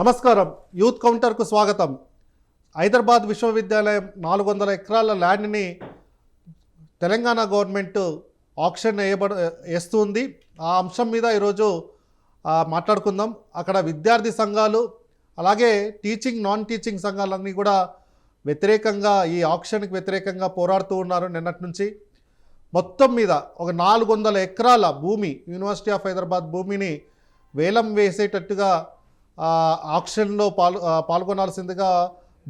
నమస్కారం. యూత్ కౌంటర్కు స్వాగతం. హైదరాబాద్ విశ్వవిద్యాలయం 400 ఎకరాల ల్యాండ్ని తెలంగాణ గవర్నమెంట్ ఆక్షన్ వేస్తుంది. ఆ అంశం మీద ఈరోజు మాట్లాడుకుందాం. అక్కడ విద్యార్థి సంఘాలు అలాగే టీచింగ్ నాన్ టీచింగ్ సంఘాలన్నీ కూడా వ్యతిరేకంగా ఈ ఆక్షన్కి వ్యతిరేకంగా పోరాడుతూ ఉన్నారు. నిన్నటి నుంచి మొత్తం మీద ఒక 400 ఎకరాల భూమి యూనివర్సిటీ ఆఫ్ హైదరాబాద్ భూమిని వేలం వేసేటట్టుగా ఆక్షన్లో పాల్గొనాల్సిందిగా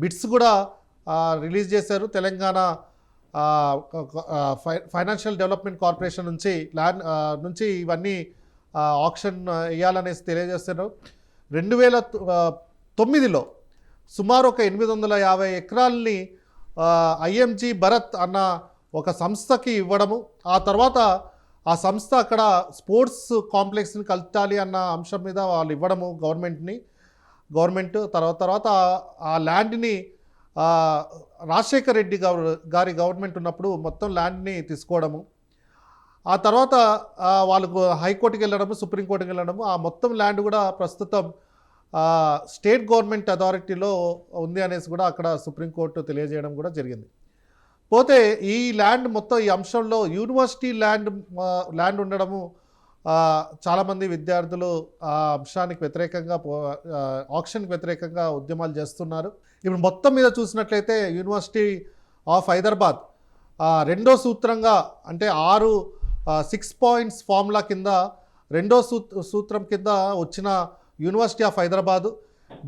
బిడ్స్ కూడా రిలీజ్ చేశారు. తెలంగాణ ఫైనాన్షియల్ డెవలప్మెంట్ కార్పొరేషన్ నుంచి ఇవన్నీ ఆక్షన్ వేయాలనేసి తెలియజేస్తున్నారు. 2009లో సుమారు ఒక 850 ఎకరాలని ఐఎంజీ భరత్ అన్న ఒక సంస్థకి ఇవ్వడము, ఆ తర్వాత ఆ సంస్థ అక్కడ స్పోర్ట్స్ కాంప్లెక్స్ని కల్చాలి అన్న అంశం మీద వాళ్ళు ఇవ్వడము గవర్నమెంట్ తర్వాత ఆ ల్యాండ్ని రాజశేఖర్ రెడ్డి గారి గవర్నమెంట్ ఉన్నప్పుడు మొత్తం ల్యాండ్ని తీసుకోవడము, ఆ తర్వాత వాళ్ళకు హైకోర్టుకి వెళ్ళడము, సుప్రీంకోర్టుకి వెళ్ళడము, ఆ మొత్తం ల్యాండ్ కూడా ప్రస్తుతం స్టేట్ గవర్నమెంట్ అథారిటీలో ఉంది అనేసి కూడా అక్కడ సుప్రీంకోర్టు తెలియజేయడం కూడా జరిగింది. పోతే ఈ ల్యాండ్ మొత్తం ఈ అంశంలో యూనివర్సిటీ ల్యాండ్ ఉండడము చాలామంది విద్యార్థులు ఆ అంశానికి వ్యతిరేకంగా ఆక్షన్కి వ్యతిరేకంగా ఉద్యమాలు చేస్తున్నారు. ఇప్పుడు మొత్తం మీద చూసినట్లయితే యూనివర్సిటీ ఆఫ్ హైదరాబాద్ రెండో సూత్రంగా అంటే 6 పాయింట్స్ ఫార్ములా కింద రెండో సూత్రం కింద వచ్చిన యూనివర్సిటీ ఆఫ్ హైదరాబాదు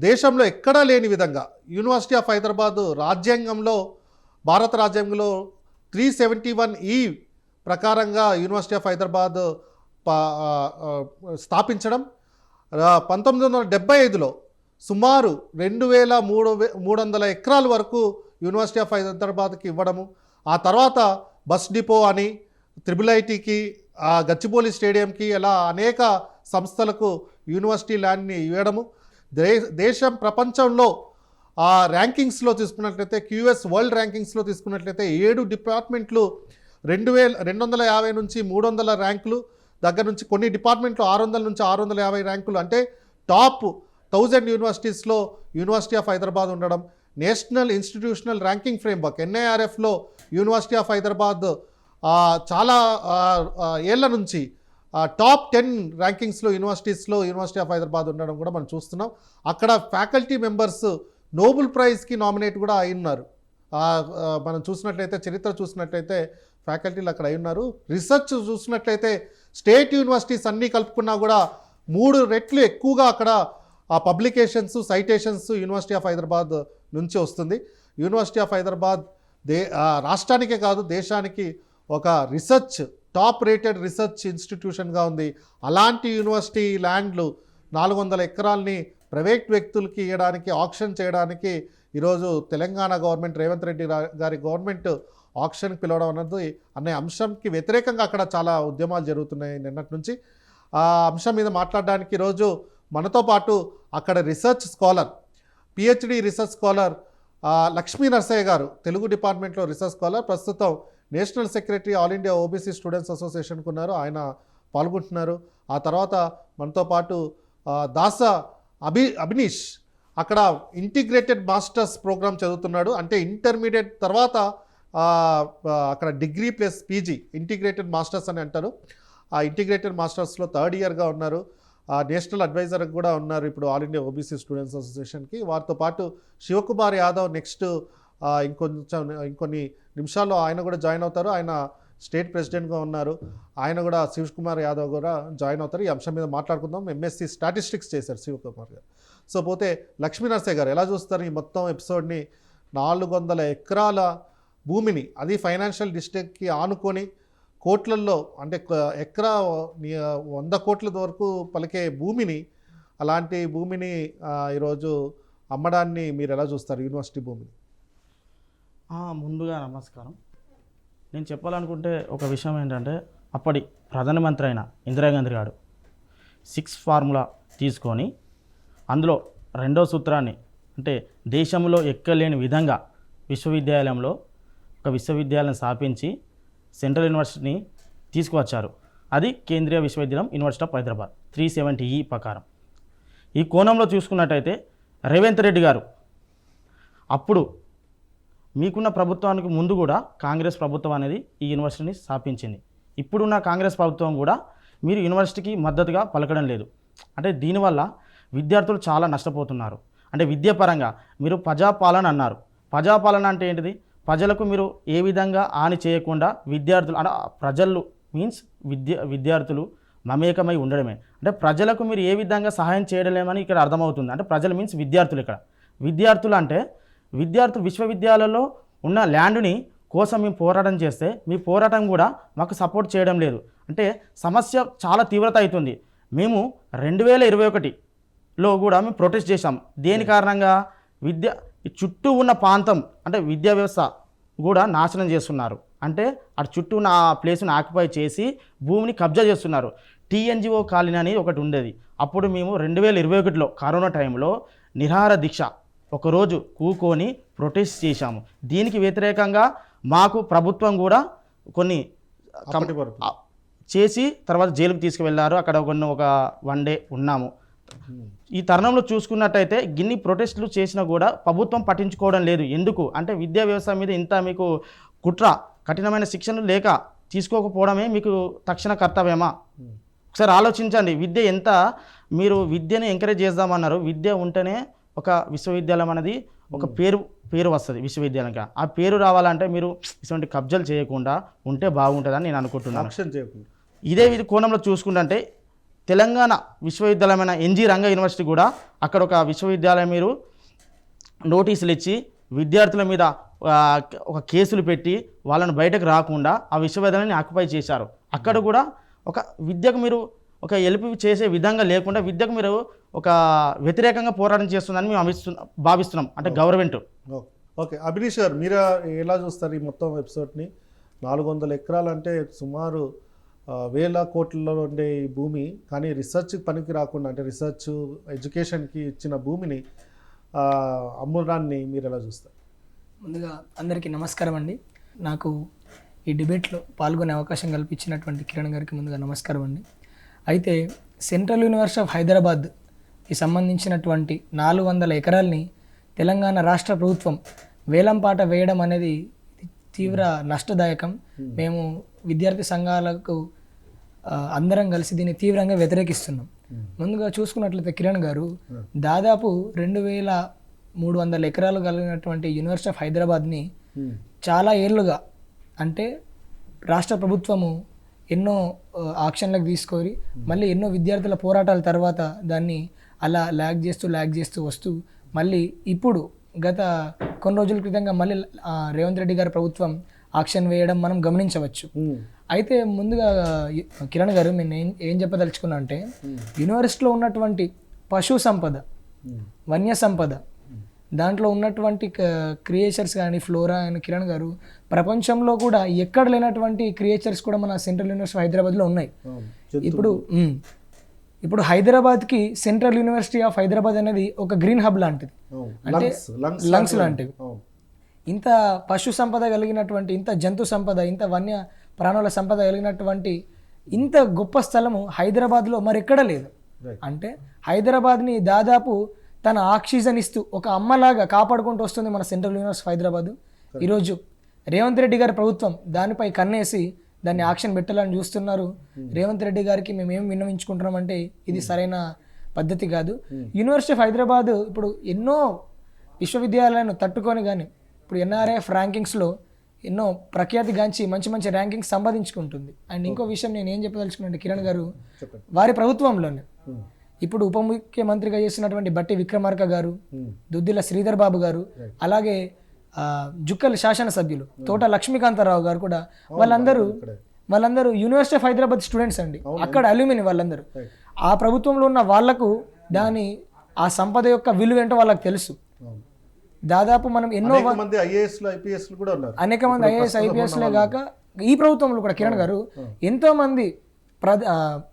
దేశంలో ఎక్కడా లేని విధంగా యూనివర్సిటీ ఆఫ్ హైదరాబాదు భారత రాజ్యాంగంలో 371E ప్రకారంగా యూనివర్సిటీ ఆఫ్ హైదరాబాద్ స్థాపించడం, 1975లో సుమారు 2300 ఎకరాల వరకు యూనివర్సిటీ ఆఫ్ హైదరాబాద్కి ఇవ్వడము, ఆ తర్వాత బస్ డిపో అని IIITకి గచ్చిబౌలి స్టేడియంకి ఇలా అనేక సంస్థలకు యూనివర్సిటీ ల్యాండ్ని ఇవ్వడము, దేశం ప్రపంచంలో ర్యాంకింగ్స్లో తీసుకున్నట్లయితే QS వరల్డ్ ర్యాంకింగ్స్లో తీసుకున్నట్లయితే 7 డిపార్ట్మెంట్లు 250 నుంచి 300 ర్యాంకులు దగ్గర నుంచి కొన్ని డిపార్ట్మెంట్లు 600 నుంచి 650 ర్యాంకులు అంటే టాప్ 1000 యూనివర్సిటీస్లో యూనివర్సిటీ ఆఫ్ హైదరాబాద్ ఉండడం, నేషనల్ ఇన్స్టిట్యూషనల్ ర్యాంకింగ్ ఫ్రేమ్వర్క్ NIRFలో యూనివర్సిటీ ఆఫ్ హైదరాబాద్ చాలా ఏళ్ల నుంచి టాప్ 10 ర్యాంకింగ్స్లో యూనివర్సిటీ ఆఫ్ హైదరాబాద్ ఉండడం కూడా మనం చూస్తున్నాం. అక్కడ ఫ్యాకల్టీ మెంబర్స్ నోబెల్ ప్రైజ్కి నామినేట్ కూడా అయి ఉన్నారు. మనం చూసినట్లయితే చరిత్ర చూసినట్లయితే ఫ్యాకల్టీలు అక్కడ అయి ఉన్నారు. రీసెర్చ్ చూసినట్లయితే స్టేట్ యూనివర్సిటీస్ అన్నీ కలుపుకున్నా కూడా 3 రెట్లు ఎక్కువగా అక్కడ publications citations university of Hyderabad నుంచి వస్తుంది. యూనివర్సిటీ ఆఫ్ హైదరాబాద్ రాష్ట్రానికే కాదు దేశానికి ఒక టాప్ రేటెడ్ రీసెర్చ్ ఇన్స్టిట్యూషన్గా ఉంది. అలాంటి యూనివర్సిటీ ల్యాండ్లు 400 ఎకరాలని ప్రైవేట్ వ్యక్తులకి ఇవ్వడానికి ఆక్షన్ చేయడానికి ఈరోజు తెలంగాణ గవర్నమెంట్ రేవంత్ రెడ్డి గారి గవర్నమెంట్ ఆక్షన్కి పిలవడం అనే అంశంకి వ్యతిరేకంగా అక్కడ చాలా ఉద్యమాలు జరుగుతున్నాయి నిన్నటి నుంచి. ఆ అంశం మీద మాట్లాడడానికి ఈరోజు మనతో పాటు అక్కడ research scholar PhD research scholar Lakshmi Narasaiah garu, Telugu డిపార్ట్మెంట్లో రీసెర్చ్ స్కాలర్, ప్రస్తుతం national secretary all India OBC students అసోసియేషన్కు ఉన్నారు, ఆయన పాల్గొంటున్నారు. ఆ తర్వాత మనతో పాటు దాస అభినీష్ అక్కడ ఇంటిగ్రేటెడ్ మాస్టర్స్ ప్రోగ్రామ్ చదువుతున్నాడు, అంటే ఇంటర్మీడియట్ తర్వాత అక్కడ degree plus PG integrated masters అని అంటారు. ఆ ఇంటిగ్రేటెడ్ మాస్టర్స్లో 3rd ఇయర్గా ఉన్నారు. నేషనల్ అడ్వైజర్ కూడా ఉన్నారు ఇప్పుడు ఆల్ ఇండియా OBC స్టూడెంట్స్ అసోసియేషన్కి. వారితో పాటు శివకుమార్ యాదవ్ నెక్స్ట్ ఇంకొన్ని నిమిషాల్లో ఆయన కూడా జాయిన్ అవుతారు. ఆయన స్టేట్ ప్రెసిడెంట్గా ఉన్నారు, ఆయన కూడా శివకుమార్ యాదవ్ కూడా జాయిన్ అవుతారు. ఈ అంశం మీద మాట్లాడుకుందాం. MSc స్టాటిస్టిక్స్ చేశారు శివకుమార్ గారు. సో పోతే లక్ష్మీ నరసయ్య గారు ఎలా చూస్తారు ఈ మొత్తం ఎపిసోడ్ని? 400 ఎకరాల భూమిని, అది ఫైనాన్షియల్ డిస్ట్రిక్ట్కి ఆనుకొని కోట్లల్లో అంటే ఎకరా 100 కోట్ల వరకు పలికే భూమిని, అలాంటి భూమిని ఈరోజు అమ్మడాన్ని మీరు ఎలా చూస్తారు యూనివర్సిటీ భూమిని? ముందుగా నమస్కారం. నేను చెప్పాలనుకుంటే ఒక విషయం ఏంటంటే, అప్పటి ప్రధానమంత్రి అయిన ఇందిరాగాంధీ గారు 6 ఫార్ములా తీసుకొని అందులో రెండో సూత్రాన్ని అంటే దేశంలో ఎక్కలేని విధంగా విశ్వవిద్యాలయంలో ఒక విశ్వవిద్యాలయం స్థాపించి సెంట్రల్ యూనివర్సిటీని తీసుకువచ్చారు. అది కేంద్రీయ విశ్వవిద్యాలయం యూనివర్సిటీ ఆఫ్ హైదరాబాద్ 370E ప్రకారం. ఈ కోణంలో చూసుకున్నట్టయితే రేవంత్ రెడ్డి గారు అప్పుడు మీకున్న ప్రభుత్వానికి ముందు కూడా కాంగ్రెస్ ప్రభుత్వం అనేది ఈ యూనివర్సిటీని స్థాపించింది. ఇప్పుడున్న కాంగ్రెస్ ప్రభుత్వం కూడా మీరు యూనివర్సిటీకి మద్దతుగా పలకడం లేదు. అంటే దీనివల్ల విద్యార్థులు చాలా నష్టపోతున్నారు. అంటే విద్యాపరంగా మీరు ప్రజాపాలన అన్నారు. ప్రజాపాలన అంటే ఏంటిది? ప్రజలకు మీరు ఏ విధంగా హాని చేయకుండా విద్యార్థులు అంటే ప్రజలు మీన్స్ విద్యార్థులు మమేకమై ఉండడమే. అంటే ప్రజలకు మీరు ఏ విధంగా సహాయం చేయడమని ఇక్కడ అర్థమవుతుంది. అంటే ప్రజలు మీన్స్ విద్యార్థులు. ఇక్కడ విద్యార్థులు అంటే విద్యార్థులు విశ్వవిద్యాలయంలో ఉన్న ల్యాండ్ని కోసం మేము పోరాటం చేస్తే మీ పోరాటం కూడా మాకు సపోర్ట్ చేయడం లేదు. అంటే సమస్య చాలా తీవ్రత అవుతుంది. మేము 2021లో కూడా మేము ప్రొటెస్ట్ చేశాం. దేని కారణంగా? చుట్టూ ఉన్న ప్రాంతం అంటే విద్యా వ్యవస్థ కూడా నాశనం చేస్తున్నారు. అంటే అటు చుట్టూ ఉన్న ఆ ప్లేస్ని ఆక్యుపై చేసి భూమిని కబ్జా చేస్తున్నారు. టీఎన్జిఓ కాలనీ అనేది ఒకటి ఉండేది. అప్పుడు మేము 2021లో కరోనా టైంలో నిరాహార దీక్ష ఒకరోజు కూకొని ప్రొటెస్ట్ చేశాము. దీనికి వ్యతిరేకంగా మాకు ప్రభుత్వం కూడా కొన్ని చేసి తర్వాత జైలుకు తీసుకువెళ్ళారు. అక్కడ ఒక 1 డే ఉన్నాము. ఈ తరుణంలో చూసుకున్నట్టయితే గిన్ని ప్రొటెస్టులు చేసినా కూడా ప్రభుత్వం పట్టించుకోవడం లేదు. ఎందుకు అంటే విద్యా వ్యవస్థ మీద ఇంత మీకు కుట్ర, కఠినమైన శిక్షణ లేక తీసుకోకపోవడమే మీకు తక్షణ కర్తవ్యమా? ఒకసారి ఆలోచించండి. విద్య ఎంత మీరు విద్యని ఎంకరేజ్ చేద్దామన్నారు. విద్య ఉంటేనే ఒక విశ్వవిద్యాలయం అనేది ఒక పేరు వస్తుంది విశ్వవిద్యాలయంగా. ఆ పేరు రావాలంటే మీరు ఇటువంటి కబ్జాలు చేయకుండా ఉంటే బాగుంటుందని నేను అనుకుంటున్నాను. ఇదే కోణంలో చూసుకుంటే తెలంగాణ విశ్వవిద్యాలయమైన ఎన్జీ రంగా యూనివర్సిటీ కూడా అక్కడ ఒక విశ్వవిద్యాలయం మీరు నోటీసులు ఇచ్చి విద్యార్థుల మీద ఒక కేసులు పెట్టి వాళ్ళని బయటకు రాకుండా ఆ విశ్వవిద్యాలయాన్ని ఆక్యుపై చేశారు. అక్కడ కూడా ఒక విద్యకు మీరు ఒక ఎలుపు చేసే విధంగా లేకుండా విద్యకు మీరు ఒక వ్యతిరేకంగా పోరాటం చేస్తుందని మేము భావిస్తున్నాం. అంటే గవర్నమెంట్. ఓకే, అభినీష్ గారు మీరు ఎలా చూస్తారు ఈ మొత్తం ఎపిసోడ్ని? 400 ఎకరాలు అంటే సుమారు వేల కోట్లలో ఉండే ఈ భూమి, కానీ రీసెర్చ్కి పనికి రాకుండా అంటే రీసెర్చ్ ఎడ్యుకేషన్కి ఇచ్చిన భూమిని అమ్మడాన్ని మీరు ఎలా చూస్తారు? ముందుగా అందరికీ నమస్కారం అండి. నాకు ఈ డిబేట్లో పాల్గొనే అవకాశం కల్పించినటువంటి కిరణ్ గారికి ముందుగా నమస్కారం అండి. అయితే సెంట్రల్ యూనివర్సిటీ ఆఫ్ హైదరాబాద్కి సంబంధించినటువంటి 400 ఎకరాల్ని తెలంగాణ రాష్ట్ర ప్రభుత్వం వేలంపాట వేయడం అనేది తీవ్ర నష్టదాయకం. మేము విద్యార్థి సంఘాలకు అందరం కలిసి దీన్ని తీవ్రంగా వ్యతిరేకిస్తున్నాం. ముందుగా చూసుకున్నట్లయితే కిరణ్ గారు దాదాపు 2300 ఎకరాలు కలిగినటువంటి యూనివర్సిటీ ఆఫ్ హైదరాబాద్ని చాలా ఏళ్ళుగా అంటే రాష్ట్ర ప్రభుత్వము ఎన్నో ఆక్షన్లకు తీసుకొని మళ్ళీ ఎన్నో విద్యార్థుల పోరాటాల తర్వాత దాన్ని అలా ల్యాగ్ చేస్తూ వస్తూ మళ్ళీ ఇప్పుడు గత కొన్ని రోజుల క్రితంగా మళ్ళీ రేవంత్ రెడ్డి గారి ప్రభుత్వం ఆక్షన్ వేయడం మనం గమనించవచ్చు. అయితే ముందుగా కిరణ్ గారు నేను ఏం చెప్పదలుచుకున్నా అంటే యూనివర్సిటీలో ఉన్నటువంటి పశు సంపద, వన్య సంపద, దాంట్లో ఉన్నటువంటి క్రియేచర్స్ కానీ ఫ్లోరా అని కిరణ్ గారు ప్రపంచంలో కూడా ఎక్కడ లేనటువంటి క్రియేచర్స్ కూడా మన సెంట్రల్ యూనివర్సిటీ హైదరాబాద్లో ఉన్నాయి. ఇప్పుడు హైదరాబాద్కి సెంట్రల్ యూనివర్సిటీ ఆఫ్ హైదరాబాద్ అనేది ఒక గ్రీన్ హబ్ లాంటిది, అంటే లంగ్స్ లాంటివి. ఇంత పశు సంపద కలిగినటువంటి, ఇంత జంతు సంపద, ఇంత వన్య ప్రాణుల సంపద కలిగినటువంటి ఇంత గొప్ప స్థలము హైదరాబాద్లో మరెక్కడ లేదు. అంటే హైదరాబాద్ని దాదాపు తన ఆక్సిజన్ ఇస్తూ ఒక అమ్మలాగా కాపాడుకుంటూ వస్తుంది మన సెంట్రల్ యూనివర్సిటీ హైదరాబాద్. ఈరోజు రేవంత్ రెడ్డి గారి ప్రభుత్వం దానిపై కన్నేసి దాన్ని ఆక్షన్ పెట్టాలని చూస్తున్నారు. రేవంత్ రెడ్డి గారికి మేము ఏం విన్నవించుకుంటున్నామంటే ఇది సరైన పద్ధతి కాదు. యూనివర్సిటీ ఆఫ్ హైదరాబాద్ ఇప్పుడు ఎన్నో విశ్వవిద్యాలయాలను తట్టుకొని కానీ ఇప్పుడు ఎన్ఆర్ఎఫ్ ర్యాంకింగ్స్లో ఎన్నో ప్రఖ్యాతిగాంచి మంచి మంచి ర్యాంకింగ్స్ సంపాదించుకుంటుంది. అండ్ ఇంకో విషయం నేను ఏం చెప్పదలుచుకున్నాను కిరణ్ గారు, వారి ప్రభుత్వంలోనే ఇప్పుడు ఉప ముఖ్యమంత్రిగా చేస్తున్నటువంటి బట్టి విక్రమార్క గారు, దుద్దిల శ్రీధర్ బాబు గారు, అలాగే జుక్కల్ శాసనసభ్యులు తోట లక్ష్మీకాంతారావు గారు కూడా వాళ్ళందరూ యూనివర్సిటీ ఆఫ్ హైదరాబాద్ స్టూడెంట్స్ అండి. అక్కడ అల్యూమిని వాళ్ళందరూ ఆ ప్రభుత్వంలో ఉన్న వాళ్లకు ఆ సంపద యొక్క విలువ ఏంటో వాళ్ళకి తెలుసు. దాదాపు మనం ఎన్నో అనేక మంది ఐఏఎస్ ఐపీఎస్లే కాక ఈ ప్రభుత్వంలో కూడా కిరణ్ గారు ఎంతో మంది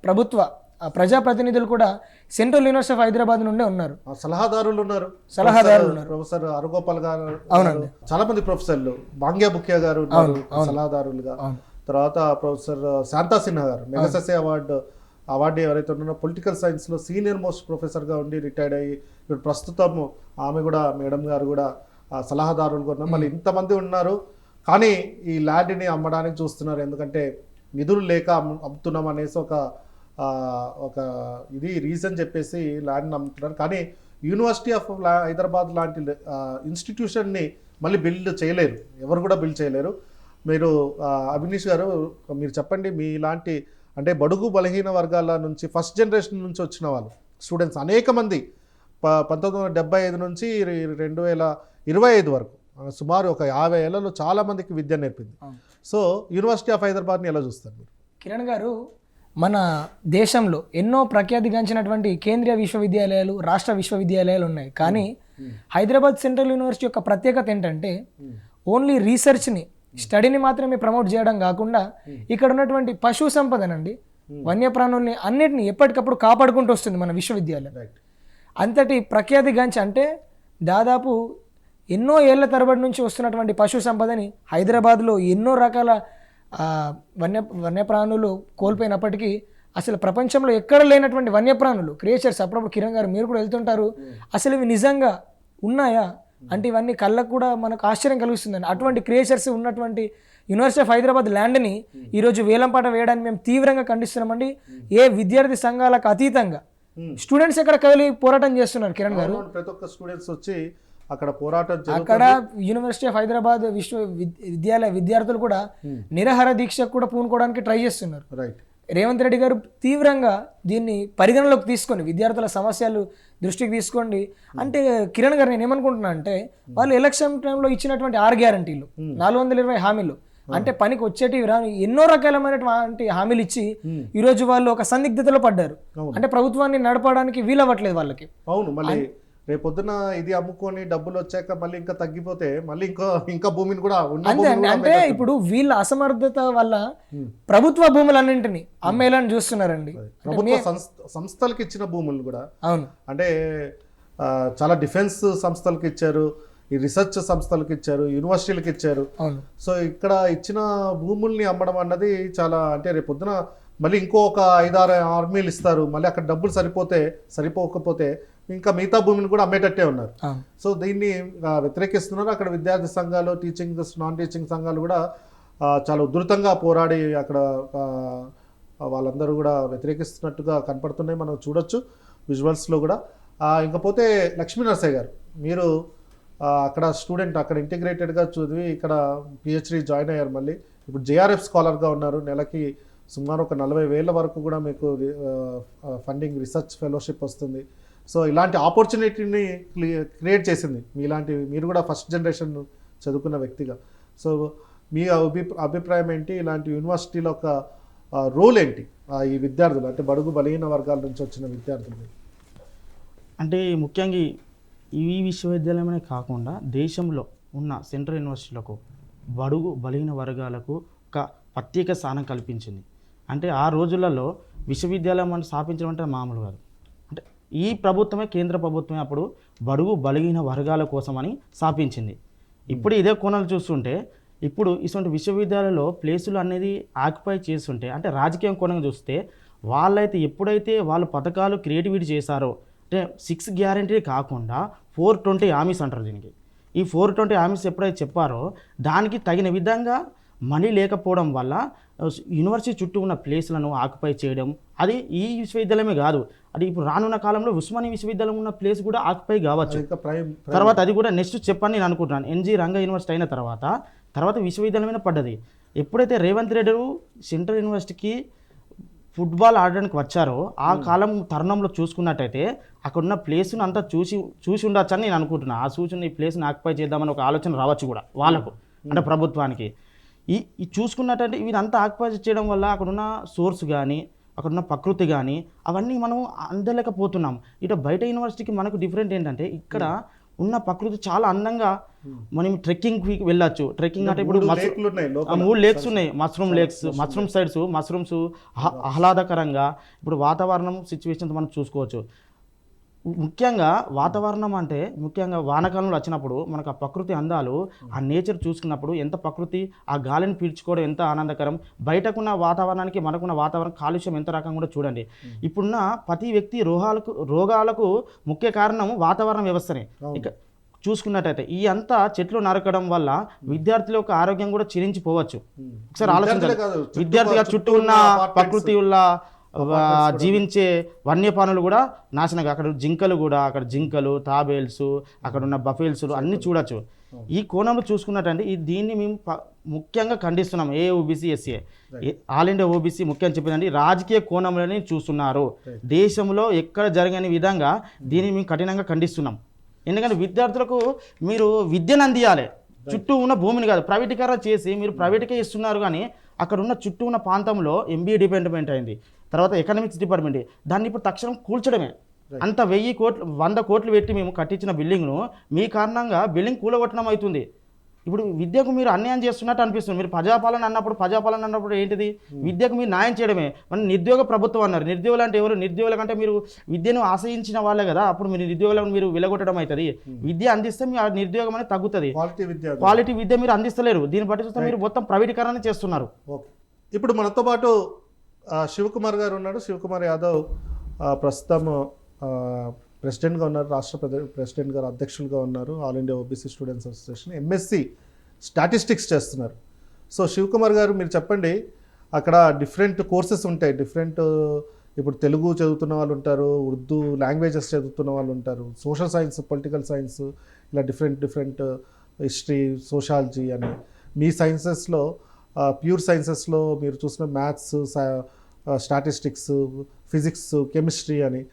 ప్రభుత్వ ప్రజాప్రతినిధులు కూడా సెంట్రల్ యూనివర్సిటీ ఆఫ్ హైదరాబాద్ నుండే ఉన్నారు. సలహాదారులు ఉన్నారు. ప్రొఫెసర్ అరుగోపాల్ గారు, అవునండి, చాలా మంది ప్రొఫెసర్లు, బాంగ్యా బుక్యా గారు సలహాదారులుగా, తర్వాత ప్రొఫెసర్ శాంతా సిన్హా గారు మెగాసెసే అవార్డు అవార్డు ఎవరైతే ఉన్నారో పొలిటికల్ సైన్స్లో సీనియర్ మోస్ట్ ప్రొఫెసర్గా ఉండి రిటైర్డ్ అయ్యి ఇప్పుడు ప్రస్తుతం ఆమె కూడా మేడం గారు కూడా సలహాదారులుగా ఉన్నారు. మళ్ళీ ఇంతమంది ఉన్నారు కానీ ఈ ల్యాండ్ని అమ్మడానికి చూస్తున్నారు. ఎందుకంటే నిధులు లేక అమ్ముతున్నాం అనేసి ఒక ఇది రీజన్ చెప్పేసి ల్యాండ్ని అమ్ముతున్నారు. కానీ యూనివర్సిటీ ఆఫ్ హైదరాబాద్ లాంటి ఇన్స్టిట్యూషన్ని మళ్ళీ బిల్డ్ చేయలేరు, ఎవరు కూడా బిల్డ్ చేయలేరు. మీరు అభినీష్ గారు మీరు చెప్పండి, మీ ఇలాంటి అంటే బడుగు బలహీన వర్గాల నుంచి ఫస్ట్ జనరేషన్ నుంచి వచ్చిన వాళ్ళు స్టూడెంట్స్ అనేక మంది 1975 నుంచి 2025 వరకు సుమారు ఒక 50 ఏళ్లలో చాలా మందికి విద్య నేర్పింది. సో యూనివర్సిటీ ఆఫ్ హైదరాబాద్ని ఎలా చూస్తారు మీరు? కిరణ్ గారు, మన దేశంలో ఎన్నో ప్రఖ్యాతిగాంచినటువంటి కేంద్రీయ విశ్వవిద్యాలయాలు, రాష్ట్ర విశ్వవిద్యాలయాలు ఉన్నాయి. కానీ హైదరాబాద్ సెంట్రల్ యూనివర్సిటీ యొక్క ప్రత్యేకత ఏంటంటే ఓన్లీ రీసెర్చ్ని, స్టడీని మాత్రమే ప్రమోట్ చేయడం కాకుండా ఇక్కడ ఉన్నటువంటి పశు సంపదనండి, వన్యప్రాణుల్ని అన్నిటిని ఎప్పటికప్పుడు కాపాడుకుంటూ వస్తుంది మన విశ్వవిద్యాలయం. అంతటి ప్రఖ్యాతిగాంచి అంటే దాదాపు ఎన్నో ఏళ్ల తరబడి నుంచి వస్తున్నటువంటి పశు సంపదని హైదరాబాద్లో ఎన్నో రకాల వన్యప్రాణులు కోల్పోయినప్పటికీ అసలు ప్రపంచంలో ఎక్కడ లేనటువంటి వన్యప్రాణులు క్రియేచర్స్, అప్పుడప్పుడు కిరణ్ గారు మీరు కూడా వెళ్తుంటారు, అసలు ఇవి నిజంగా ఉన్నాయా అంటే ఇవన్నీ కళ్ళకు కూడా మనకు ఆశ్చర్యం కలుగుతుందండి. అటువంటి క్రియేచర్స్ ఉన్నటువంటి యూనివర్సిటీ ఆఫ్ హైదరాబాద్ ల్యాండ్ని ఈరోజు వేలంపాట వేయడానికి మేము తీవ్రంగా ఖండిస్తున్నామండి. ఏ విద్యార్థి సంఘాలకు అతీతంగా స్టూడెంట్స్ ఎక్కడ కదిలి పోరాటం చేస్తున్నారు కిరణ్ గారు. ప్రతి ఒక్క స్టూడెంట్స్ వచ్చి అక్కడ పోరాటం, అక్కడ యూనివర్సిటీ ఆఫ్ హైదరాబాద్ విద్యార్థులు కూడా నిరాహార దీక్షకు కూడా పూనుకోవడానికి ట్రై చేస్తున్నారు. రేవంత్ రెడ్డి గారు తీవ్రంగా దీన్ని పరిగణలోకి తీసుకొని విద్యార్థుల సమస్యలు దృష్టికి తీసుకోండి అంటే, కిరణ్ గారు నేను ఏమనుకుంటున్నా అంటే వాళ్ళు ఎలక్షన్ టైంలో ఇచ్చినటువంటి 6 గ్యారంటీలు, 420 హామీలు అంటే పనికి వచ్చేటివి రాని ఎన్నో రకాలమైనటువంటి హామీలు ఇచ్చి ఈరోజు వాళ్ళు ఒక సందిగ్ధతలో పడ్డారు. అంటే ప్రభుత్వాన్ని నడపడానికి వీలవ్వట్లేదు వాళ్ళకి. అవును, మళ్ళీ రేపొద్దున ఇది అమ్ముకొని డబ్బులు వచ్చాక మళ్ళీ ఇంకా తగ్గిపోతే మళ్ళీ ఇంకా భూమిని కూడా అంటే ఇప్పుడు వీళ్ళ అసమర్థత వల్ల ప్రభుత్వ భూములన్నింటినీ అమ్మేయాలని చూస్తున్నారండి. ప్రభుత్వ సంస్థలకు ఇచ్చిన భూములు కూడా, అవును, అంటే చాలా డిఫెన్స్ సంస్థలకు ఇచ్చారు, ఈ రీసెర్చ్ సంస్థలకు ఇచ్చారు, యూనివర్సిటీలకు ఇచ్చారు. సో ఇక్కడ ఇచ్చిన భూముల్ని అమ్మడం అన్నది చాలా, అంటే రేపొద్దున మళ్ళీ ఇంకో ఒక 5-6 ఆర్మీలు ఇస్తారు, మళ్ళీ అక్కడ డబ్బులు సరిపోకపోతే ఇంకా మిగతా భూమిని కూడా అమ్మేటట్టే ఉన్నారు. సో దీన్ని వ్యతిరేకిస్తున్నారు. అక్కడ విద్యార్థి సంఘాలు, టీచింగ్ నాన్ టీచింగ్ సంఘాలు కూడా చాలా ఉధృతంగా పోరాడి అక్కడ వాళ్ళందరూ కూడా వ్యతిరేకిస్తున్నట్టుగా కనపడుతున్నాయి, మనం చూడొచ్చు విజువల్స్లో కూడా. ఇంకపోతే లక్ష్మీ నరసయ్య గారు, మీరు అక్కడ స్టూడెంట్, అక్కడ ఇంటిగ్రేటెడ్గా చదివి ఇక్కడ పిహెచ్డి జాయిన్ అయ్యారు, మళ్ళీ ఇప్పుడు జేఆర్ఎఫ్ స్కాలర్గా ఉన్నారు. నెలకి సుమారు ఒక 40,000 వరకు కూడా మీకు ఫండింగ్, రీసెర్చ్ ఫెలోషిప్ వస్తుంది. సో ఇలాంటి ఆపర్చునిటీని క్రియేట్ చేసింది మీరు కూడా ఫస్ట్ జనరేషన్ చదువుకున్న వ్యక్తిగా. సో మీ అభిప్రాయం ఏంటి? ఇలాంటి యూనివర్సిటీలో ఒక రోల్ ఏంటి ఈ విద్యార్థులు, అంటే బడుగు బలహీన వర్గాల నుంచి వచ్చిన విద్యార్థులు? అంటే ముఖ్యంగా ఈ విశ్వవిద్యాలయమే కాకుండా దేశంలో ఉన్న సెంట్రల్ యూనివర్సిటీలకు బడుగు బలహీన వర్గాలకు ఒక ప్రత్యేక స్థానం కల్పించింది. అంటే ఆ రోజులలో విశ్వవిద్యాలయం అని స్థాపించడం అంటే మామూలు కాదు. అంటే ఈ ప్రభుత్వమే, కేంద్ర ప్రభుత్వమే అప్పుడు బడుగు బలహీన వర్గాల కోసమని స్థాపించింది. ఇప్పుడు ఇదే కోణాలు చూస్తుంటే ఇప్పుడు ఇటువంటి విశ్వవిద్యాలయంలో ప్లేసులు అనేది ఆక్యుపై చేస్తుంటే, అంటే రాజకీయం కోణంగా చూస్తే వాళ్ళైతే ఎప్పుడైతే వాళ్ళు పథకాలు క్రియేటివిటీ చేశారో, అంటే 6 గ్యారంటీ కాకుండా 420 హామీస్ అంటారు దీనికి. ఈ 420 హామీస్ ఎప్పుడైతే చెప్పారో దానికి తగిన విధంగా మనీ లేకపోవడం వల్ల యూనివర్సిటీ చుట్టూ ఉన్న ప్లేస్లను ఆక్యుపై చేయడం, అది ఈ విశ్వవిద్యాలయమే కాదు, అది ఇప్పుడు రానున్న కాలంలో ఉస్మానియా విశ్వవిద్యాలయం ఉన్న ప్లేస్ కూడా ఆక్యుపై కావచ్చు. తర్వాత అది కూడా నెక్స్ట్ చెప్పని నేను అనుకుంటున్నాను. ఎన్జీ రంగా యూనివర్సిటీ అయిన తర్వాత విశ్వవిద్యాలయమైన పడ్డది. ఎప్పుడైతే రేవంత్ రెడ్డి సెంట్రల్ యూనివర్సిటీకి ఫుట్బాల్ ఆడడానికి వచ్చారో ఆ కాలం తరుణంలో చూసుకున్నట్టయితే అక్కడున్న ప్లేస్ను అంతా చూసి ఉండొచ్చు అని నేను అనుకుంటున్నాను. ఆ సూచన ఈ ప్లేస్ని ఆక్యుపై చేద్దామని ఒక ఆలోచన రావచ్చు కూడా వాళ్ళకు, అంటే ప్రభుత్వానికి. ఈ చూసుకున్నట్టంటే ఇదంతా ఆక్యుపై చేయడం వల్ల అక్కడున్న సోర్స్ కానీ, అక్కడున్న ప్రకృతి కానీ అవన్నీ మనం అందలేకపోతున్నాం. ఇటు బయట యూనివర్సిటీకి మనకు డిఫరెంట్ ఏంటంటే ఇక్కడ ఉన్న ప్రకృతి చాలా అందంగా మనం ట్రెక్కింగ్కి వెళ్ళచ్చు. ట్రెక్కింగ్ అంటే ఇప్పుడు 3 లేక్స్ ఉన్నాయి, మష్రూమ్ సైడ్స్, మష్రూమ్స్ ఆహ్లాదకరంగా ఇప్పుడు వాతావరణం సిచ్యువేషన్స్ మనం చూసుకోవచ్చు. ముఖ్యంగా వాతావరణం అంటే ముఖ్యంగా వానాకాలంలో వచ్చినప్పుడు మనకు ఆ ప్రకృతి అందాలు ఆ నేచర్ చూసుకున్నప్పుడు ఎంత ప్రకృతి ఆ గాలిని పీల్చుకోవడం ఎంత ఆనందకరం, బయటకున్న వాతావరణానికి మనకున్న వాతావరణం కాలుష్యం ఎంత రకంగా కూడా చూడండి. ఇప్పుడున్న ప్రతి వ్యక్తి రోగాలకు ముఖ్య కారణం వాతావరణ వ్యవస్థనే. ఇక చూసుకున్నట్టయితే ఈ అంతా చెట్లు నరకడం వల్ల విద్యార్థుల యొక్క ఆరోగ్యం కూడా క్షీణించిపోవచ్చు. ఒకసారి ఆలోచించాలి. విద్యార్థిగా చుట్టూ ఉన్న ప్రకృతి వల్ల జీవించే వన్యప్రాణులు కూడా నాశనం. అక్కడ జింకలు కూడా, అక్కడ జింకలు, తాబేల్స్, అక్కడ ఉన్న బఫేల్స్ అన్నీ చూడొచ్చు. ఈ కోణంలో చూసుకున్నట్టండి దీన్ని మేము ముఖ్యంగా ఖండిస్తున్నాం. OBC SC all India OBC ముఖ్యంగా చెప్పిందండి రాజకీయ కోణంలోనే చూస్తున్నారు. దేశంలో ఎక్కడ జరగని విధంగా దీన్ని మేము కఠినంగా ఖండిస్తున్నాం. ఎందుకంటే విద్యార్థులకు మీరు విద్యను అందియాలి, చుట్టూ ఉన్న భూమిని కాదు. ప్రైవేటీకరణ చేసి మీరు ప్రైవేట్కే ఇస్తున్నారు, కానీ అక్కడ ఉన్న చుట్టూ ఉన్న ప్రాంతంలో ఎంబీఏ డిపార్ట్మెంట్ అయింది, తర్వాత ఎకనామిక్స్ డిపార్ట్మెంట్, దాన్ని ఇప్పుడు తక్షణం కూల్చడమే. అంత 1000 కోట్లు 100 కోట్లు పెట్టి మేము కట్టించిన బిల్డింగ్ను మీ కారణంగా బిల్డింగ్ కూలగొట్టడం అవుతుంది. ఇప్పుడు విద్యకు మీరు అన్యాయం చేస్తున్నట్టు అనిపిస్తుంది. మీరు ప్రజాపాలన అన్నప్పుడు ఏంటిది? విద్యకు మీరు న్యాయం చేయడమే. మన నిరుద్యోగ ప్రభుత్వం అన్నారు. నిరుద్యోగులు అంటే ఎవరు? నిరుద్యోగుల కంటే మీరు విద్యను ఆశ్రయించిన వాళ్ళే కదా. అప్పుడు మీరు నిరుద్యోగులను మీరు వెలగొట్టడం అవుతుంది. విద్య అందిస్తే మీ నిరుద్యోగం అనేది తగ్గుతుంది. క్వాలిటీ విద్య మీరు అందిస్తలేరు. దీన్ని బట్టి చూస్తే మీరు మొత్తం ప్రైవేటీకరణ చేస్తున్నారు. ఓకే, ఇప్పుడు మనతో పాటు శివకుమార్ గారు ఉన్నాడు. శివకుమార్ యాదవ్ ప్రస్తుతం ప్రెసిడెంట్గా ఉన్నారు, రాష్ట్ర ప్రెసిడెంట్ గారు అధ్యక్షులుగా ఉన్నారు, all India OBC students association, MSc statistics చేస్తున్నారు. సో శివకుమార్ గారు మీరు చెప్పండి, అక్కడ డిఫరెంట్ కోర్సెస్ ఉంటాయి, ఇప్పుడు తెలుగు చదువుతున్న వాళ్ళు ఉంటారు, ఉర్దూ లాంగ్వేజెస్ చదువుతున్న వాళ్ళు ఉంటారు, సోషల్ సైన్స్, పొలిటికల్ సైన్స్, ఇలా డిఫరెంట్ హిస్టరీ, సోషాలజీ అని. మీ సైన్సెస్లో ప్యూర్ సైన్సెస్లో మీరు చూసిన మ్యాథ్స్, స్టాటిస్టిక్స్, ఫిజిక్స్, కెమిస్ట్రీ అని.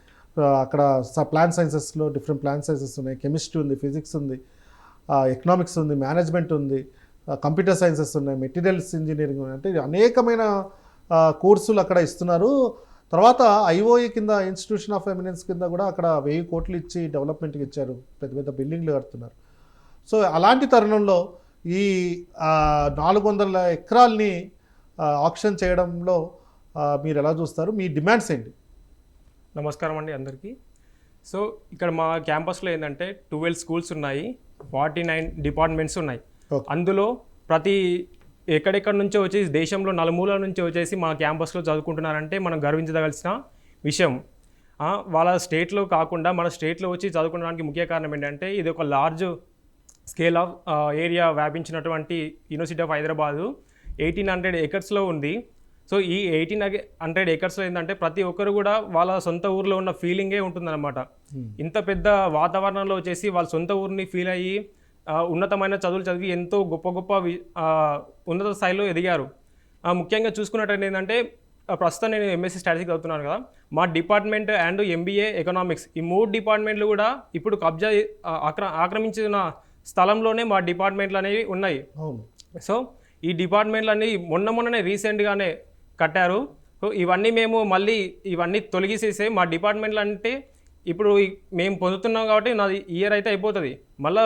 అక్కడ ప్లాన్ సైన్సెస్లో డిఫరెంట్ ప్లాన్ సైన్సెస్ ఉన్నాయి, కెమిస్ట్రీ ఉంది, ఫిజిక్స్ ఉంది, ఎకనామిక్స్ ఉంది, మేనేజ్మెంట్ ఉంది, కంప్యూటర్ సైన్సెస్ ఉన్నాయి, మెటీరియల్స్ ఇంజనీరింగ్ ఉన్నాయి. అంటే అనేకమైన కోర్సులు అక్కడ ఇస్తున్నారు. తర్వాత ఐఓఏ కింద, ఇన్స్టిట్యూషన్ ఆఫ్ ఎమినెన్స్ కింద కూడా అక్కడ 1000 కోట్లు ఇచ్చి డెవలప్మెంట్కి ఇచ్చారు, పెద్ద పెద్ద బిల్డింగ్లు కడుతున్నారు. సో అలాంటి తరుణంలో ఈ 400 ఎకరాల్ని ఆక్షన్ చేయడంలో మీరు ఎలా చూస్తారు? మీ డిమాండ్స్ ఏంటి? నమస్కారం అండి అందరికీ. సో ఇక్కడ మా క్యాంపస్లో ఏంటంటే 12 స్కూల్స్ ఉన్నాయి, 49 డిపార్ట్మెంట్స్ ఉన్నాయి. అందులో ప్రతి ఎక్కడెక్కడ నుంచో వచ్చేసి దేశంలో నలుమూలల నుంచి వచ్చేసి మా క్యాంపస్లో చదువుకుంటున్నారంటే మనం గర్వించదలసిన విషయం. వాళ్ళ స్టేట్లో కాకుండా మన స్టేట్లో వచ్చి చదువుకోవడానికి ముఖ్య కారణం ఏంటంటే ఇది ఒక లార్జ్ స్కేల్ ఆఫ్ ఏరియా వ్యాపించినటువంటి యూనివర్సిటీ ఆఫ్ హైదరాబాదు 1800 ఎకర్స్లో ఉంది. సో ఈ 1800 ఎకర్స్లో ఏంటంటే ప్రతి ఒక్కరు కూడా వాళ్ళ సొంత ఊరిలో ఉన్న ఫీలింగే ఉంటుందన్నమాట. ఇంత పెద్ద వాతావరణంలో వచ్చేసి వాళ్ళ సొంత ఊరిని ఫీల్ అయ్యి ఉన్నతమైన చదువులు చదివి ఎంతో గొప్ప ఉన్నత స్థాయిలో ఎదిగారు. ముఖ్యంగా చూసుకున్నట్టు ఏంటంటే ప్రస్తుతం నేను ఎంఎస్సీ స్టాటిస్టిక్స్ చదువుతున్నాను కదా, మా డిపార్ట్మెంట్ అండ్ ఎంబీఏ ఎకనామిక్స్ ఈ 3 డిపార్ట్మెంట్లు కూడా ఇప్పుడు కబ్జా ఆక్రమించిన స్థలంలోనే మా డిపార్ట్మెంట్లు అనేవి ఉన్నాయి. సో ఈ డిపార్ట్మెంట్లు అన్నీ మొన్ననే రీసెంట్గానే కట్టారు. సో ఇవన్నీ తొలగిసేసే మా డిపార్ట్మెంట్లు అంటే ఇప్పుడు మేము పొందుతున్నాం కాబట్టి నాది ఇయర్ అయితే అయిపోతుంది. మళ్ళీ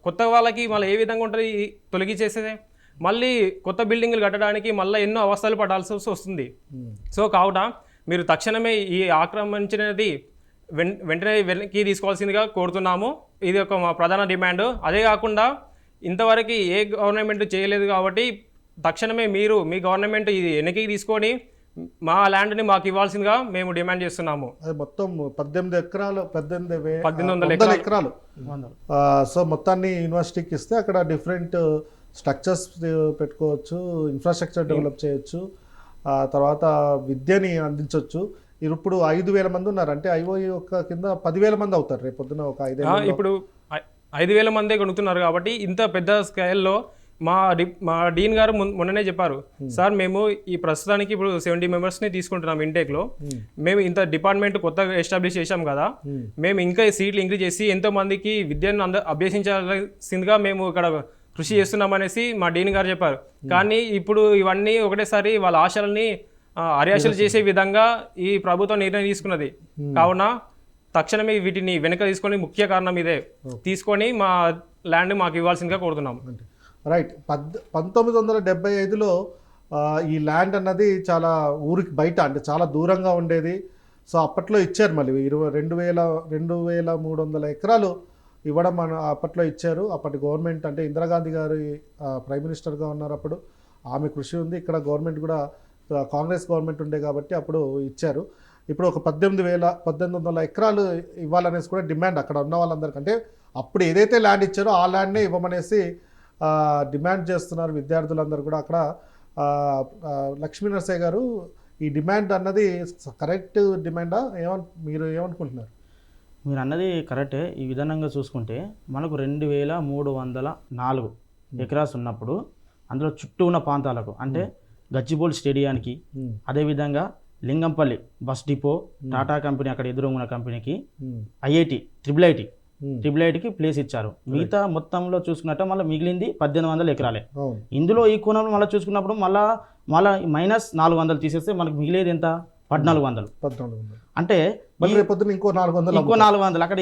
కొత్త వాళ్ళకి మళ్ళీ ఏ విధంగా ఉంటుంది తొలగిసేసే, మళ్ళీ కొత్త బిల్డింగ్లు కట్టడానికి మళ్ళీ ఎన్నో అవస్థలు పడాల్సి వస్తుంది. సో కావున మీరు తక్షణమే ఈ ఆక్రమించినది వెంటనే వెనక్కి తీసుకోవాల్సిందిగా కోరుతున్నాము. ఇది ఒక మా ప్రధాన డిమాండ్. అదే కాకుండా ఇంతవరకు ఏ గవర్నమెంట్ చేయలేదు కాబట్టి తక్షణమే మీ గవర్నమెంట్ ఇది వెనక్కి తీసుకొని మా ల్యాండ్ని మాకు ఇవ్వాల్సిందిగా మేము డిమాండ్ చేస్తున్నాము. అది మొత్తం 18 ఎకరాలు, 1800 ఎకరాలు. సో మొత్తాన్ని యూనివర్సిటీకి ఇస్తే అక్కడ డిఫరెంట్ స్ట్రక్చర్స్ పెట్టుకోవచ్చు, ఇన్ఫ్రాస్ట్రక్చర్ డెవలప్ చేయొచ్చు, తర్వాత విద్యని అందించవచ్చు. ఇప్పుడు 5000 మంది ఉన్నారు అంటే ఐఓఈ యొక్క కింద 10,000 మంది అవుతారు రేపు పొద్దున. ఒక 5 ఇప్పుడు 5000 మందే కొనుక్కున్నారు కాబట్టి ఇంత పెద్ద స్కేల్లో మా డీన్ గారు మొన్ననే చెప్పారు, సార్ మేము ఈ ప్రస్తుతానికి ఇప్పుడు 70 మెంబర్స్ని తీసుకుంటున్నాం ఇంటేక్లో. మేము ఇంత డిపార్ట్మెంట్ కొత్తగా ఎస్టాబ్లిష్ చేశాం కదా, మేము ఇంకా సీట్లు ఇంక్రీజ్ చేసి ఎంతో మందికి విద్యను అభ్యసించాల్సిందిగా మేము ఇక్కడ కృషి చేస్తున్నామనేసి మా డీన్ గారు చెప్పారు. కానీ ఇప్పుడు ఇవన్నీ ఒకటేసారి వాళ్ళ ఆశలని అర్యాశలు చేసే విధంగా ఈ ప్రభుత్వం నిర్ణయం తీసుకున్నది. కావున తక్షణమే వీటిని వెనక తీసుకొని ముఖ్య కారణం ఇదే తీసుకొని మా ల్యాండ్ మాకు ఇవ్వాల్సిందిగా కోరుతున్నాం. రైట్. 1975లో ఈ ల్యాండ్ అన్నది చాలా ఊరికి బయట, అంటే చాలా దూరంగా ఉండేది. సో అప్పట్లో ఇచ్చారు మళ్ళీ 2,300 ఎకరాలు ఇవ్వడం మన అప్పట్లో ఇచ్చారు. అప్పటి గవర్నమెంట్ అంటే ఇందిరాగాంధీ గారి ప్రైమ్ మినిస్టర్గా ఉన్నారు అప్పుడు, ఆమె కృషి ఉంది. ఇక్కడ గవర్నమెంట్ కూడా కాంగ్రెస్ గవర్నమెంట్ ఉండే కాబట్టి అప్పుడు ఇచ్చారు. ఇప్పుడు ఒక 18,800 ఎకరాలు ఇవ్వాలనేసి కూడా డిమాండ్ అక్కడ ఉన్న వాళ్ళందరికంటే అప్పుడు ఏదైతే ల్యాండ్ ఇచ్చారో ఆ ల్యాండ్నే ఇవ్వమనేసి డిమాండ్ చేస్తున్నారు విద్యార్థులందరూ కూడా. అక్కడ లక్ష్మీ నరసయ్య గారు, ఈ డిమాండ్ అన్నది కరెక్ట్ డిమాండా? మీరు ఏమనుకుంటున్నారు? మీరు అన్నది కరెక్టే. ఈ విధానంగా చూసుకుంటే మనకు 2,304 ఎకరాస్ ఉన్నప్పుడు అందులో చుట్టూ ఉన్న ప్రాంతాలకు అంటే గచ్చిబౌలి స్టేడియానికి, అదేవిధంగా Lingampally bus depot, Tata company అక్కడ ఎదురు ఉన్న కంపెనీకి, ఐఐటి ట్రిపుల్ ఐటీకి ప్లేస్ ఇచ్చారు. మిగతా మొత్తంలో చూసుకున్నట్టు మళ్ళీ మిగిలింది 1,800 ఎకరాలే. ఇందులో ఈ కోణంలో మళ్ళీ చూసుకున్నప్పుడు మళ్ళీ -400 తీసేస్తే మనకు మిగిలేది ఎంత? 1,400. అంటే ఇంకో 400 అక్కడ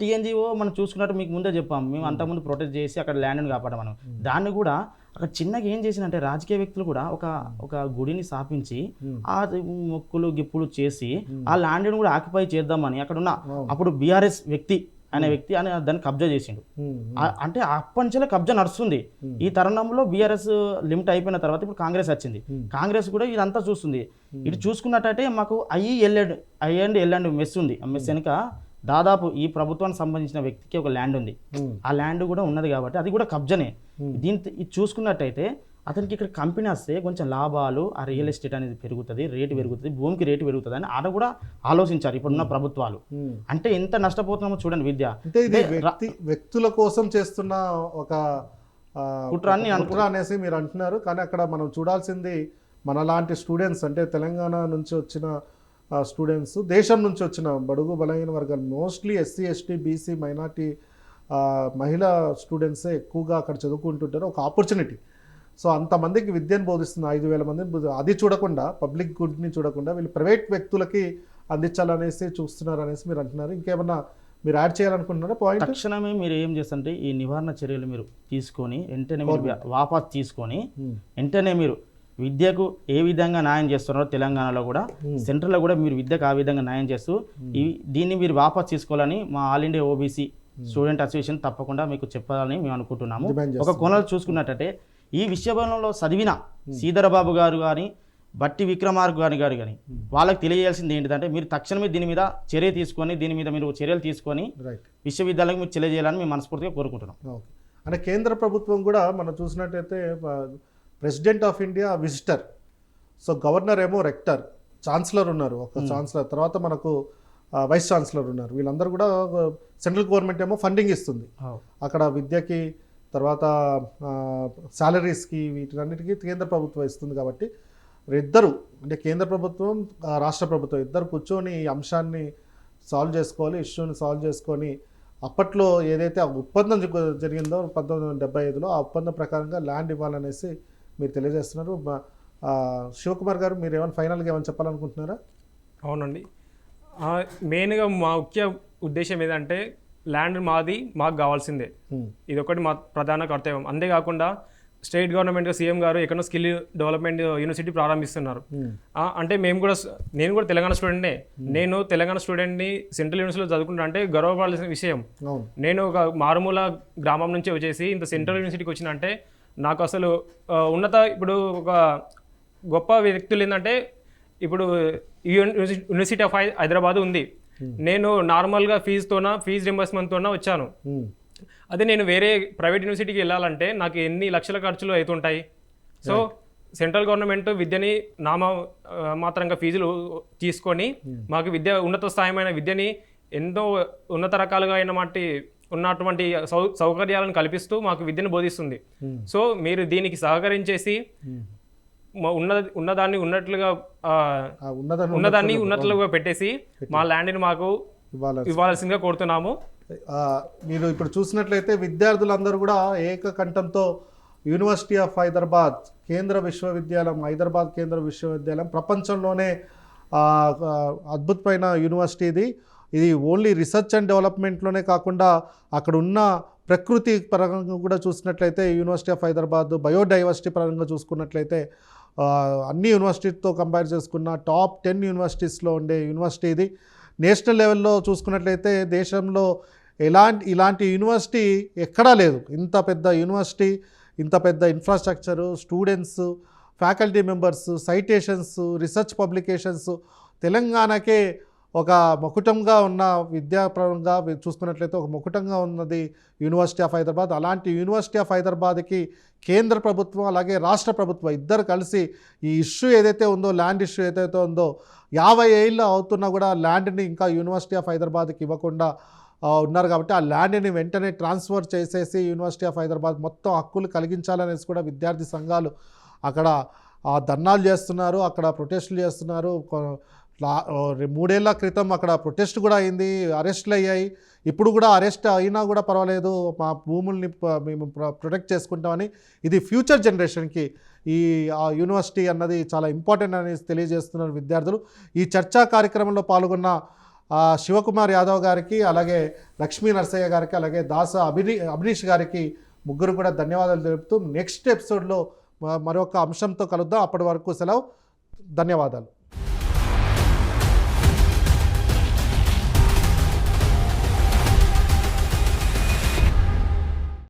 టీఎన్జిఓ మనం చూసుకున్నట్టు మీకు ముందే చెప్పాము, మేము అంతకుముందు ప్రొటెక్ట్ చేసి అక్కడ ల్యాండ్ని కాపాడాం మనం. దాన్ని కూడా అక్కడ చిన్నగా ఏం చేసినంటే రాజకీయ వ్యక్తులు కూడా ఒక గుడిని స్థాపించి ఆ మొక్కులు గిప్పులు చేసి ఆ ల్యాండ్ని కూడా ఆక్యుపై చేద్దామని అక్కడ ఉన్న అప్పుడు బీఆర్ఎస్ వ్యక్తి అని దాన్ని కబ్జా చేసిండు. అంటే అప్పటి నుంచే కబ్జా నడుస్తుంది. ఈ తరుణంలో బీఆర్ఎస్ లిమిట్ అయిపోయిన తర్వాత ఇప్పుడు కాంగ్రెస్ వచ్చింది. కాంగ్రెస్ కూడా ఇదంతా చూస్తుంది. ఇటు చూసుకున్నట్టయితే మాకు ఐ&ఎల్ మెస్ ఉంది. ఆ మెస్ వెనుక దాదాపు ఈ ప్రభుత్వానికి సంబంధించిన వ్యక్తికి ఒక ల్యాండ్ ఉంది. ఆ ల్యాండ్ కూడా ఉన్నది కాబట్టి అది కూడా కబ్జానే. ఇది చూసుకున్నట్టయితే అతనికి ఇక్కడ కంపెనీ వస్తే కొంచెం లాభాలు, ఆ రియల్ ఎస్టేట్ అనేది పెరుగుతుంది, రేటు పెరుగుతుంది, భూమికి రేటు పెరుగుతుంది అని ఆడ కూడా ఆలోచించారు ఇప్పుడున్న ప్రభుత్వాలు. అంటే ఎంత నష్టపోతున్నామో చూడండి. విద్య అంటే ఇది వ్యక్తుల కోసం చేస్తున్న ఒక కుట్ర అనేసి మీరు అంటున్నారు. కానీ అక్కడ మనం చూడాల్సింది మనలాంటి స్టూడెంట్స్, అంటే తెలంగాణ నుంచి వచ్చిన స్టూడెంట్స్, దేశం నుంచి వచ్చిన బడుగు బలహీన వర్గాలు, mostly SC ST BC minority మహిళా స్టూడెంట్సే ఎక్కువగా అక్కడ చదువుకుంటుంటారు. ఒక ఆపర్చునిటీ. సో అంతమందికి విద్యను బోధిస్తుంది, 5,000 మందిని. అది చూడకుండా, పబ్లిక్ గుడ్ని చూడకుండా వీళ్ళు ప్రైవేట్ వ్యక్తులకి అందించాలనేసి చూస్తున్నారు అనేసి మీరు అంటున్నారు. ఇంకేమన్నా మీరు యాడ్ చేయాలనుకుంటున్నారా పాయింట్? తక్షణమే మీరు ఏం చేస్తారంటే ఈ నివారణ చర్యలు మీరు తీసుకొని వెంటనే మీరు వాపస్ తీసుకొని వెంటనే మీరు విద్యకు ఏ విధంగా న్యాయం చేస్తున్నారో తెలంగాణలో కూడా, సెంట్రల్లో కూడా మీరు విద్యకు ఆ విధంగా న్యాయం చేస్తూ దీన్ని మీరు వాపస్ తీసుకోవాలని మా all India OBC student association తప్పకుండా మీకు చెప్పాలని మేము అనుకుంటున్నాము. ఒక కోణంలో చూసుకున్నట్టయితే ఈ విశ్వభవనంలో చదివిన శ్రీధరబాబు గారు కానీ, బట్టి విక్రమార్క గారు కానీ వాళ్ళకి తెలియజేయాల్సింది ఏంటంటే మీరు తక్షణమే దీని మీద చర్య తీసుకొని, దీని మీద మీరు చర్యలు తీసుకొని విశ్వవిద్యాలయం మీరు తెలియజేయాలని మేము మనస్ఫూర్తిగా కోరుకుంటున్నాం. అంటే కేంద్ర ప్రభుత్వం కూడా మనం చూసినట్టయితే president of India visitor, so governor ఏమో రెక్టర్, ఛాన్సలర్ ఉన్నారు, ఒక ఛాన్సలర్, తర్వాత మనకు వైస్ ఛాన్సలర్ ఉన్నారు. వీళ్ళందరూ కూడా సెంట్రల్ గవర్నమెంట్ ఏమో ఫండింగ్ ఇస్తుంది అక్కడ విద్యకి, తర్వాత శాలరీస్కి, వీటన్నిటికీ కేంద్ర ప్రభుత్వం ఇస్తుంది. కాబట్టి ఇద్దరు, అంటే కేంద్ర ప్రభుత్వం రాష్ట్ర ప్రభుత్వం ఇద్దరు కూర్చొని ఈ అంశాన్ని సాల్వ్ చేసుకోవాలి, ఇష్యూని సాల్వ్ చేసుకొని అప్పట్లో ఏదైతే ఒప్పందం జరిగిందో 1975లో ఆ ఒప్పందం ప్రకారంగా ల్యాండ్ ఇవ్వాలనేసి మీరు తెలియజేస్తున్నారు. శివకుమార్ గారు, మీరు ఏమైనా ఫైనల్గా ఏమైనా చెప్పాలనుకుంటున్నారా? అవునండి, మెయిన్గా మా ముఖ్య ఉద్దేశం ఏదంటే ల్యాండ్ మాకు కావాల్సిందే. ఇది ఒకటి మా ప్రధాన కర్తవ్యం. అంతేకాకుండా స్టేట్ గవర్నమెంట్ సీఎం గారు ఎక్కడో స్కిల్ డెవలప్మెంట్ యూనివర్సిటీ ప్రారంభిస్తున్నారు. అంటే నేను కూడా తెలంగాణ స్టూడెంట్నే. నేను తెలంగాణ స్టూడెంట్ని సెంట్రల్ యూనివర్సిటీలో చదువుకుంటా అంటే గర్వపడాల్సిన విషయం. నేను ఒక మారుమూల గ్రామం నుంచి వచ్చేసి ఇంత సెంట్రల్ యూనివర్సిటీకి వచ్చిన అంటే నాకు అసలు ఇప్పుడు ఒక గొప్ప వ్యక్తులు ఏంటంటే, ఇప్పుడు యూనివర్సిటీ ఆఫ్ హైదరాబాద్ ఉంది. నేను నార్మల్గా ఫీజు రింబర్స్మెంట్తోనే వచ్చాను. అదే నేను వేరే ప్రైవేట్ యూనివర్సిటీకి వెళ్ళాలంటే నాకు ఎన్ని లక్షల ఖర్చులు అవుతుంటాయి. సో సెంట్రల్ గవర్నమెంట్ విద్యని మాత్రంగా ఫీజులు తీసుకొని మాకు ఉన్నత స్థాయిమైన విద్యని ఎంతో ఉన్నత రకాలుగా ఉన్నటువంటి సౌకర్యాలను కల్పిస్తూ మాకు విద్యను బోధిస్తుంది. సో మీరు దీనికి సహకరించేసి ఉన్నదాన్ని ఉన్నట్లుగా పెట్టేసి మా ల్యాండ్ని మాకు ఇవ్వాల్సిందిగా కోరుతున్నాము. మీరు ఇప్పుడు చూసినట్లయితే విద్యార్థులందరూ కూడా ఏకకంఠంతో యూనివర్సిటీ ఆఫ్ హైదరాబాద్ కేంద్ర విశ్వవిద్యాలయం, హైదరాబాద్ కేంద్ర విశ్వవిద్యాలయం ప్రపంచంలోనే అద్భుతమైన యూనివర్సిటీ ఇది ఓన్లీ రీసెర్చ్ అండ్ డెవలప్మెంట్లోనే కాకుండా అక్కడ ఉన్న ప్రకృతి పరంగా కూడా చూసినట్లయితే యూనివర్సిటీ ఆఫ్ హైదరాబాద్ బయోడైవర్సిటీ పరంగా చూసుకున్నట్లయితే అన్ని యూనివర్సిటీతో కంపేర్ చేసుకున్న టాప్ 10 యూనివర్సిటీస్లో ఉండే యూనివర్సిటీ ఇది. నేషనల్ లెవెల్లో చూసుకున్నట్లయితే దేశంలో ఇలాంటి యూనివర్సిటీ ఎక్కడా లేదు. ఇంత పెద్ద యూనివర్సిటీ, ఇంత పెద్ద infrastructure, students, faculty members, citations, research publications, తెలంగాణకే ఒక మకుటంగా ఉన్న విద్యాపరంగా చూసుకున్నట్లయితే ఒక మకుటంగా ఉన్నది యూనివర్సిటీ ఆఫ్ హైదరాబాద్. అలాంటి యూనివర్సిటీ ఆఫ్ హైదరాబాద్కి కేంద్ర ప్రభుత్వం అలాగే రాష్ట్ర ప్రభుత్వం ఇద్దరు కలిసి ఈ ఇష్యూ ఏదైతే ఉందో, ల్యాండ్ ఇష్యూ ఏదైతే ఉందో, 50 ఏళ్ళు అవుతున్నా కూడా ల్యాండ్ని ఇంకా యూనివర్సిటీ ఆఫ్ హైదరాబాద్కి ఇవ్వకుండా ఉన్నారు. కాబట్టి ఆ ల్యాండ్ని వెంటనే ట్రాన్స్ఫర్ చేసేసి యూనివర్సిటీ ఆఫ్ హైదరాబాద్ మొత్తం హక్కులు కలిగించాలనేసి కూడా విద్యార్థి సంఘాలు అక్కడ ధర్నాలు చేస్తున్నారు, అక్కడ ప్రొటెస్టులు చేస్తున్నారు. 3 ఏళ్ల క్రితం అక్కడ ప్రొటెస్ట్ కూడా అయింది, అరెస్టులు అయ్యాయి. ఇప్పుడు కూడా అరెస్ట్ అయినా కూడా పర్వాలేదు, మా భూముల్ని మేము ప్రొటెక్ట్ చేసుకుంటామని. ఇది ఫ్యూచర్ జనరేషన్కి ఈ యూనివర్సిటీ అన్నది చాలా ఇంపార్టెంట్ అని తెలియజేస్తున్నారు విద్యార్థులు. ఈ చర్చా కార్యక్రమంలో పాల్గొన్న శివకుమార్ యాదవ్ గారికి, అలాగే లక్ష్మీ నరసయ్య గారికి, అలాగే దాస అభినీష్ గారికి ముగ్గురు కూడా ధన్యవాదాలు తెలుపుతూ నెక్స్ట్ ఎపిసోడ్లో మరొక అంశంతో కలుద్దాం. అప్పటి వరకు సెలవు. ధన్యవాదాలు.